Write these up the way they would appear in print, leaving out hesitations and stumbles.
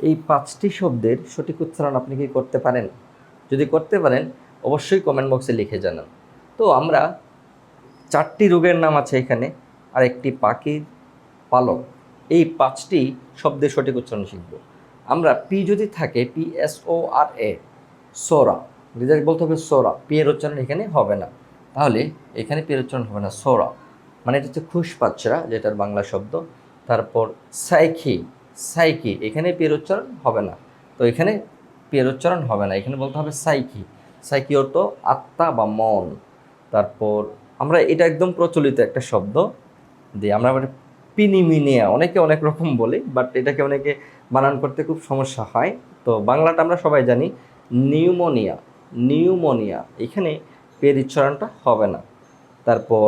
এই ৫টি শব্দের সঠিক উচ্চারণ আপনি কি করতে পারেন? যদি করতে পারেন অবশ্যই কমেন্ট বক্সে লিখে জানান। তো আমরা ৪টি রোগের নাম আছে এখানে, আর একটি পাখির পালক। এই ৫টি শব্দের সঠিক উচ্চারণ শিখব। আমরা পি যদি থাকে PSORA, সোরা, রেজাল্ট বলতে হবে সোরা। পি এর উচ্চারণ এখানে হবে না, তাহলে এখানে পি এর উচ্চারণ হবে না, সোরা। মানে এটা হচ্ছে খুশপাচরা, যেটার বাংলা শব্দ। তারপর সাইকি, সাইকি, এখানে পি এর উচ্চারণ হবে না, তো এখানে পি এর উচ্চারণ হবে না, এখানে বলতে হবে সাইকি। সাইকি অর্থ আত্মা বা মন। তারপর আমরা এটা একদম প্রচলিত একটা শব্দ দিয়ে আমরা পিনিমিনিয়া, অনেকে অনেক রকম বলি, বাট এটাকে অনেকে বানান করতে খুব সমস্যা হয়। তো বাংলাটা আমরা সবাই জানি নিউমোনিয়া, নিউমোনিয়া, এখানে পের উচ্চারণটা হবে না। তারপর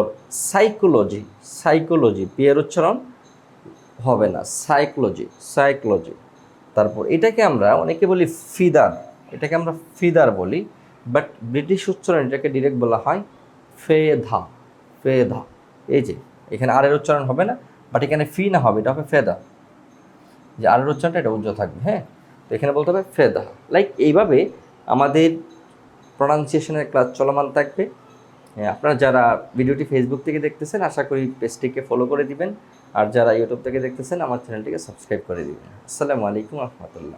সাইকোলজি, সাইকোলজি, পের উচ্চারণ হবে না, সাইকোলজি, সাইকোলজি। তারপর এটাকে আমরা অনেকে বলি ফিদার, এটাকে আমরা ফিদার বলি, বাট ব্রিটিশ উচ্চারণ এটাকে ডিরেক্ট বলা হয় ফেধা, ফেধা। এই যে এখানে আর এর উচ্চারণ হবে না, বাট এখানে ফি না হবে, এটা হবে ফেদা, যে আর এর উচ্চারণটা এটা উজ্জ্বল থাকবে। হ্যাঁ, তো এখানে বলতে হবে ফেদা। লাইক এইভাবে আমাদের প্রনাউন্সিয়েশনের ক্লাস চলমান থাকবে। আপনারা যারা ভিডিওটি ফেসবুক থেকে দেখতেছেন, আশা করি পেজটিকে ফলো করে দিবেন, আর যারা ইউটিউব থেকে দেখতেছেন আমার চ্যানেলটিকে সাবস্ক্রাইব করে দিবেন। আসসালামু আলাইকুম রহমতুল্লাহ।